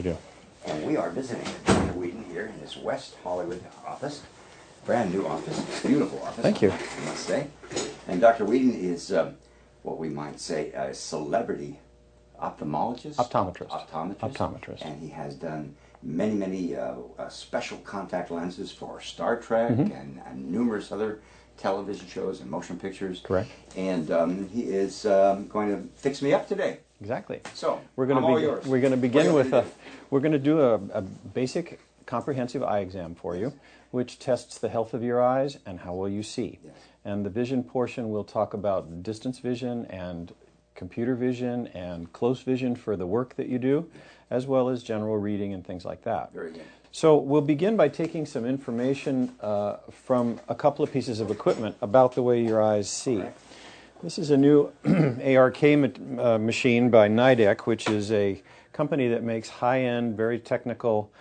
to do. And we are visiting Dr. Wheadon here in his West Hollywood office. Brand new office. Beautiful office. Thank you. I must say. And Dr. Wheadon is what we might say a celebrity ophthalmologist. Optometrist. And he has done many special contact lenses for Star Trek and numerous other television shows and motion pictures. Correct. And he is going to fix me up today. Exactly. So we're going to begin with we're going to do a basic comprehensive eye exam for you, which tests the health of your eyes and how well you see. Yes. And the vision portion will talk about distance vision and computer vision and close vision for the work that you do, as well as general reading and things like that. Very good. So we'll begin by taking some information from a couple of pieces of equipment about the way your eyes see. Right. This is a new ARK machine by Nidec, which is a company that makes high-end, very technical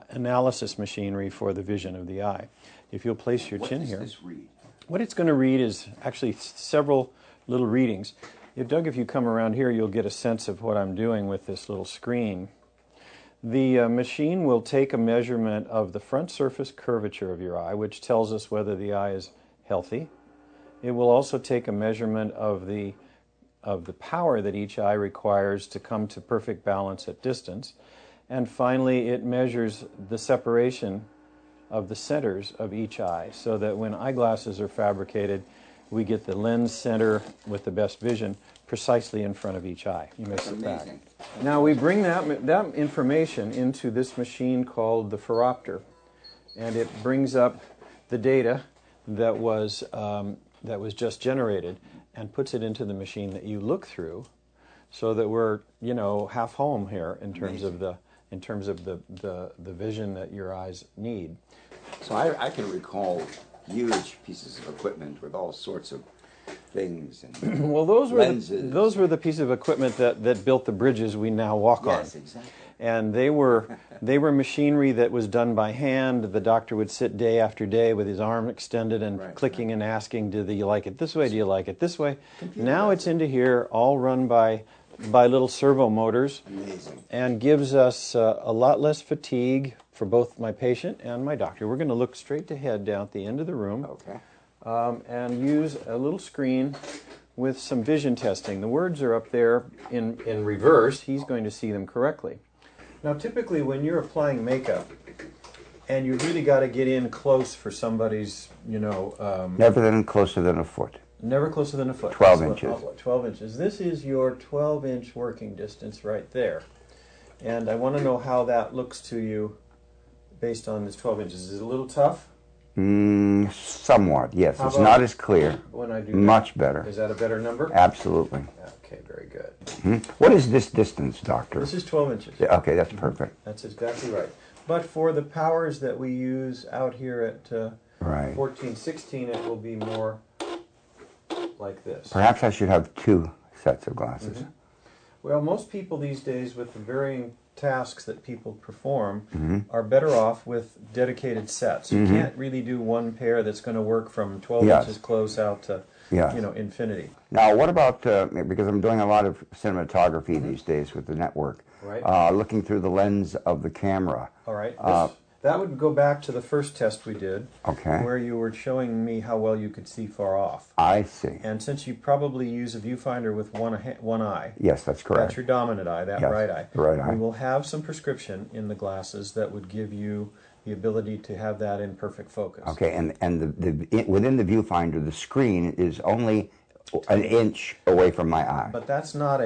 analysis machinery for the vision of the eye. If you'll place your chin here. What does this read? What it's going to read is actually several little readings. Doug, if you come around here, you'll get a sense of what I'm doing with this little screen. The machine will take a measurement of the front surface curvature of your eye, which tells us whether the eye is healthy. It will also take a measurement of the power that each eye requires to come to perfect balance at distance. And finally, it measures the separation of the centers of each eye, so that when eyeglasses are fabricated, we get the lens center with the best vision precisely in front of each eye. You may sit back. Now we bring that information into this machine called the phoropter, and it brings up the data that was just generated and puts it into the machine that you look through, so that we're half home here in terms of the vision that your eyes need. So I can recall huge pieces of equipment with all sorts of things and well, those lenses. were the pieces of equipment that built the bridges we now walk on. Yes, exactly. And they were machinery that was done by hand. The doctor would sit day after day with his arm extended and clicking and asking, do you like it this way? Do you like it this way? Now it's into here, all run by little servo motors. Amazing. And gives us a lot less fatigue for both my patient and my doctor. We're going to look straight ahead down at the end of the room. Okay. And use a little screen with some vision testing. The words are up there in reverse. He's going to see them correctly. Now, typically when you're applying makeup and you really got to get in close for somebody's, never then closer than a foot. Never closer than a foot. 12 inches. 12 inches. This is your 12-inch working distance right there. And I want to know how that looks to you based on this 12 inches. Is it a little tough? Somewhat, yes. It's not as clear. When I do much better. Is that a better number? Absolutely. Okay, very good. What is this distance, doctor? This is 12 inches. Yeah, okay, that's perfect. That's exactly right. But for the powers that we use out here at 14, 16, it will be more like this. Perhaps I should have two sets of glasses. Well, most people these days, with the varying tasks that people perform, are better off with dedicated sets. You can't really do one pair that's going to work from 12 inches close out to infinity. Now, what about, because I'm doing a lot of cinematography these days with the network, looking through the lens of the camera. All right. That would go back to the first test we did, where you were showing me how well you could see far off. I see. And since you probably use a viewfinder with one eye. Yes, that's correct. That's your dominant eye, that right eye. The right eye. We will have some prescription in the glasses that would give you the ability to have that in perfect focus. Okay, and within the viewfinder, the screen is only an inch away from my eye. But that's not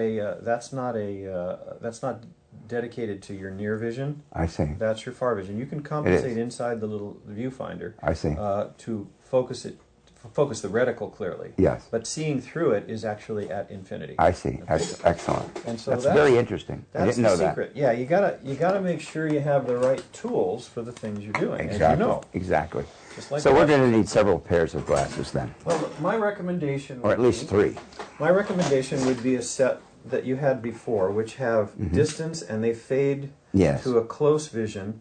dedicated to your near vision. I see. That's your far vision. You can compensate inside the little viewfinder. I see. To focus the reticle clearly. Yes. But seeing through it is actually at infinity. I see. That's excellent. And so that's very interesting. I didn't know that. That's the secret. Yeah, you gotta make sure you have the right tools for the things you're doing. Exactly. As you know. Exactly. Just like so we're going to need several pairs of glasses then. Well, my recommendation, or at least three. My recommendation would be a set that you had before, which have distance and they fade to a close vision,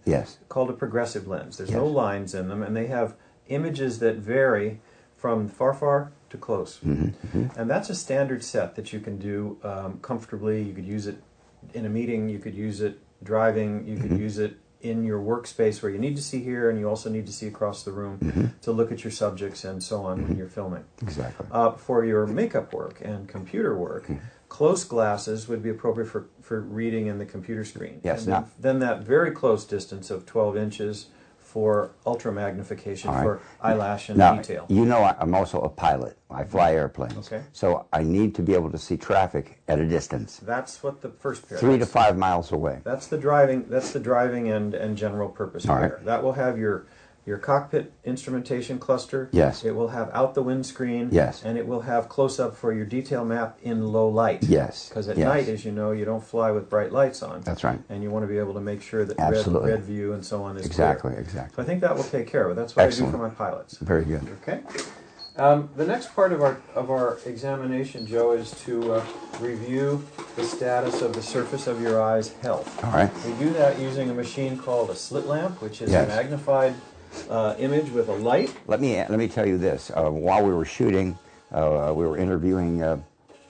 called a progressive lens. There's no lines in them, and they have images that vary from far to close. And that's a standard set that you can do comfortably. You could use it in a meeting, you could use it driving. You could use it in your workspace where you need to see here and you also need to see across the room to look at your subjects and so on when you're filming. Exactly. For your makeup work and computer work, close glasses would be appropriate for reading in the computer screen. Yes. And then that very close distance of 12 inches for ultra magnification for eyelash and detail. You know, I'm also a pilot. I fly airplanes. Okay. So I need to be able to see traffic at a distance. That's what the first pair. 3 to 5 miles away. That's the driving. That's the driving and general purpose pair. That will have your cockpit instrumentation cluster. Yes. It will have out the windscreen. Yes. And it will have close up for your detail map in low light. Yes. Because at night, as you know, you don't fly with bright lights on. That's right. And you want to be able to make sure that red view and so on is exactly. clear. Exactly. So I think that will take care of it. That's what I do for my pilots. Very good. Okay. The next part of our examination, Joe, is to review the status of the surface of your eye's health. All right. We do that using a machine called a slit lamp, which is a magnified image with a light. Let me tell you this. While we were shooting, we were interviewing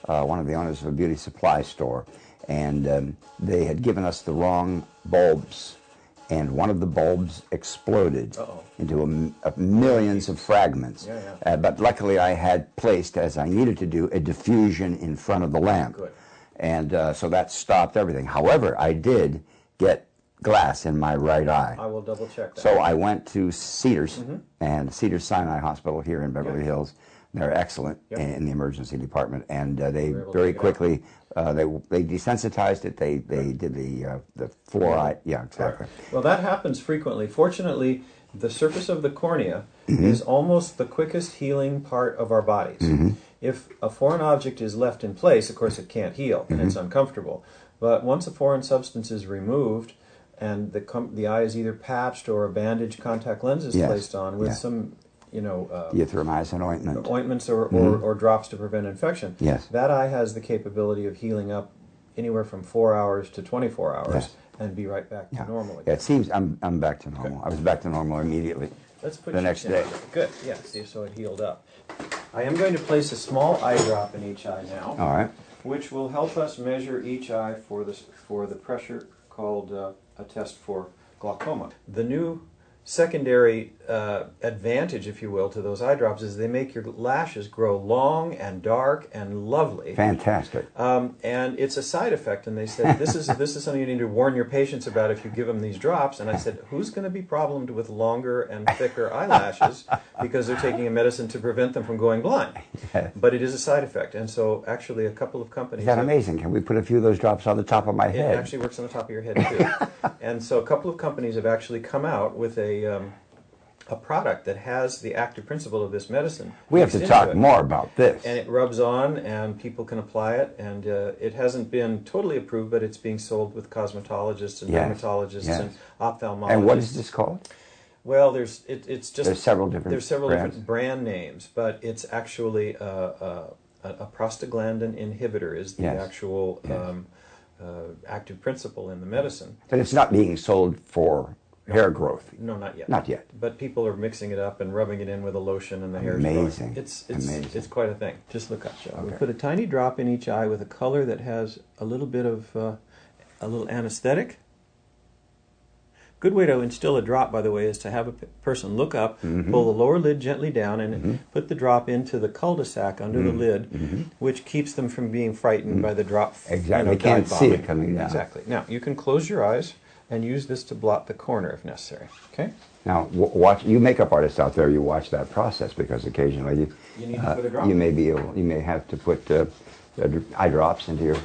one of the owners of a beauty supply store, and they had given us the wrong bulbs, and one of the bulbs exploded into millions of fragments. But luckily I had placed, as I needed to do, a diffusion in front of the lamp. Good. And so that stopped everything. However, I did get glass in my right eye. I will double check that. So I went to Cedars, and Cedars Sinai Hospital here in Beverly Hills. They're excellent in the emergency department, and they very quickly they desensitized it. They did the fluoride. Yeah, exactly. Right. Well, that happens frequently. Fortunately, the surface of the cornea is almost the quickest healing part of our bodies. If a foreign object is left in place, of course, it can't heal, and it's uncomfortable. But once a foreign substance is removed, and the eye is either patched or a bandage contact lens is placed on with some, erythromycin ointment. Ointments or drops to prevent infection. Yes. That eye has the capability of healing up anywhere from 4 hours to 24 hours and be right back to normal again. Yeah, it seems I'm back to normal. I was back to normal immediately. Let's put the next day. Good. Yeah. See, so it healed up. I am going to place a small eye drop in each eye now. All right. Which will help us measure each eye for the pressure called a test for glaucoma. The new secondary advantage, if you will, to those eye drops is they make your lashes grow long and dark and lovely. Fantastic. And it's a side effect. And they said, this is something you need to warn your patients about if you give them these drops. And I said, who's going to be problemed with longer and thicker eyelashes because they're taking a medicine to prevent them from going blind? But it is a side effect. And so actually a couple of companies... Is that amazing? Can we put a few of those drops on the top of my head? It actually works on the top of your head, too. And so a couple of companies have actually come out with a product that has the active principle of this medicine. We have to talk more about this. And it rubs on, and people can apply it, and it hasn't been totally approved, but it's being sold with cosmetologists and dermatologists and ophthalmologists. And what is this called? Well, there's several different brand names, but it's actually a prostaglandin inhibitor is the actual active principle in the medicine. But it's not being sold for hair growth. No, not yet. Not yet. But people are mixing it up and rubbing it in with a lotion, and the hair is growing. It's quite a thing. Just look up, Joe. Okay. We put a tiny drop in each eye with a color that has a little bit of a little anesthetic. Good way to instill a drop, by the way, is to have a person look up, pull the lower lid gently down, and put the drop into the cul-de-sac under the lid, which keeps them from being frightened by the drop. Exactly. They can't see it coming down. Exactly. Now, you can close your eyes and use this to blot the corner if necessary. Okay? Now, watch. You makeup artists out there, you watch that process because occasionally you need to put a drop. You may have to put eye drops into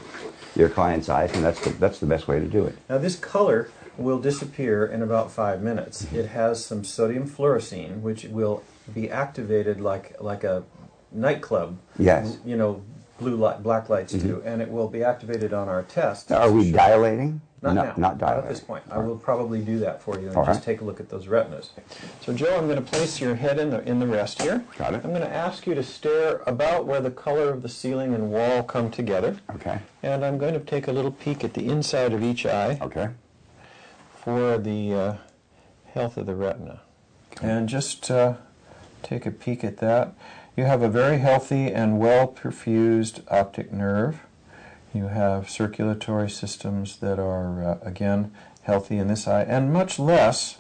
your client's eyes, and that's the best way to do it. Now, this color will disappear in about 5 minutes. It has some sodium fluorescein, which will be activated like a nightclub. Yes. You know, black lights do, and it will be activated on our test. Now, are we dilating? Not now. Not dilating. Not at this point. I will probably do that for you and just take a look at those retinas. So, Joe, I'm going to place your head in the rest here. Got it. I'm going to ask you to stare about where the color of the ceiling and wall come together. Okay. And I'm going to take a little peek at the inside of each eye. Okay. For the health of the retina. Okay. And just take a peek at that. You have a very healthy and well-perfused optic nerve. You have circulatory systems that are, again, healthy in this eye, and much less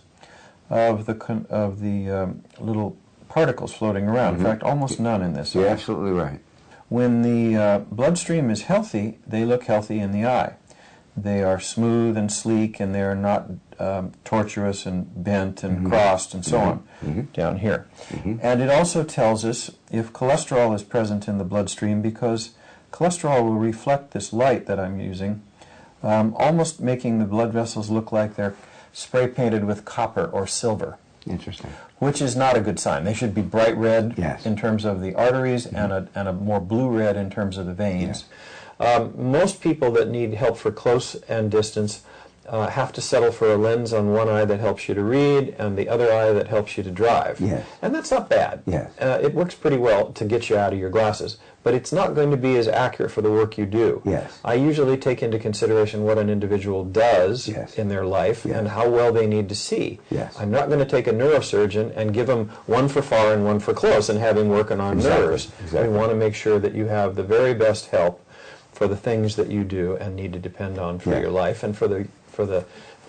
of the little particles floating around. In fact, almost none in this eye. You're absolutely right. When the bloodstream is healthy, they look healthy in the eye. They are smooth and sleek, and they're not tortuous and bent and crossed and so on down here. And it also tells us if cholesterol is present in the bloodstream, because cholesterol will reflect this light that I'm using, almost making the blood vessels look like they're spray painted with copper or silver. Interesting. Which is not a good sign. They should be bright red in terms of the arteries and a more blue red in terms of the veins. Most people that need help for close and distance have to settle for a lens on one eye that helps you to read and the other eye that helps you to drive. Yes. And that's not bad. Yes. It works pretty well to get you out of your glasses, but it's not going to be as accurate for the work you do. Yes. I usually take into consideration what an individual does in their life and how well they need to see. Yes. I'm not going to take a neurosurgeon and give him one for far and one for close and have him working on nerves. Exactly. We want to make sure that you have the very best help for the things that you do and need to depend on for your life and for the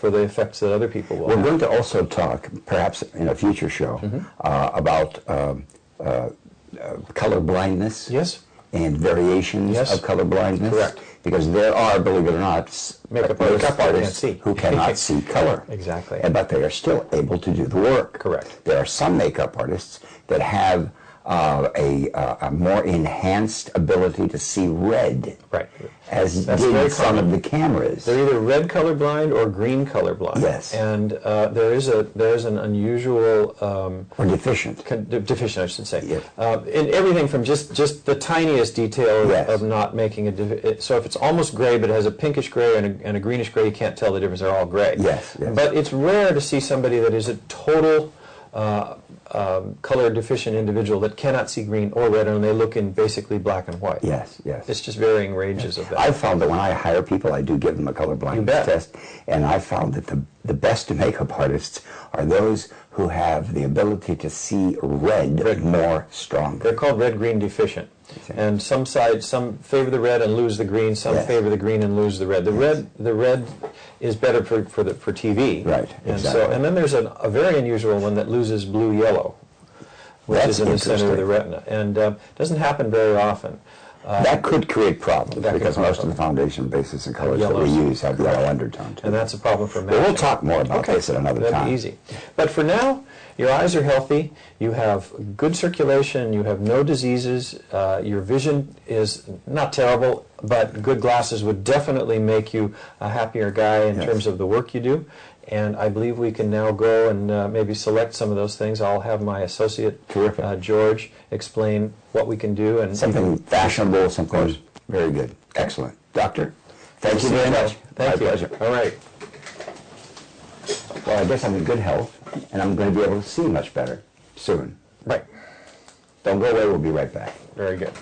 effects that other people will We're have. going to also talk, perhaps in a future show, about color blindness. Yes. And variations of color blindness. Correct. Because there are, believe it or not, makeup artists who cannot see color. Exactly. But they are still able to do the work. Correct. There are some makeup artists that have a more enhanced ability to see red. Right. As did some of the cameras. They're either red colorblind or green colorblind. Yes. And there is an unusual or deficient. Deficient, I should say. Yes. In everything from just the tiniest detail Yes. of not making so if it's almost gray but it has a pinkish gray and a greenish gray, you can't tell the difference. They're all gray. Yes. Yes. But it's rare to see somebody that is a total color deficient individual that cannot see green or red, and they look in basically black and white. Yes, yes. It's just varying ranges of that. I've found that when I hire people, I do give them a color blindness test, and I found that the best makeup artists are those who have the ability to see red more strongly. They're called red-green deficient. And some favor the red and lose the green. Some favor the green and lose the red. The red is better for TV. Right. And and then there's a very unusual one that loses blue-yellow, which is in the center of the retina, and doesn't happen very often. That could create problems because most of the foundation bases and colors that we use have yellow undertone too. And that's a problem for matching. But we'll talk more about this at another time. That'd be easy. But for now, your eyes are healthy, you have good circulation, you have no diseases, your vision is not terrible, but good glasses would definitely make you a happier guy in terms of the work you do. And I believe we can now go and maybe select some of those things. I'll have my associate, George, explain what we can do. And something fashionable, something very good. Excellent. Doctor, thank you very much. Thank you. My pleasure. All right. Well, I guess I'm in good health, and I'm going to be able to see much better soon. Right. Don't go away. We'll be right back. Very good.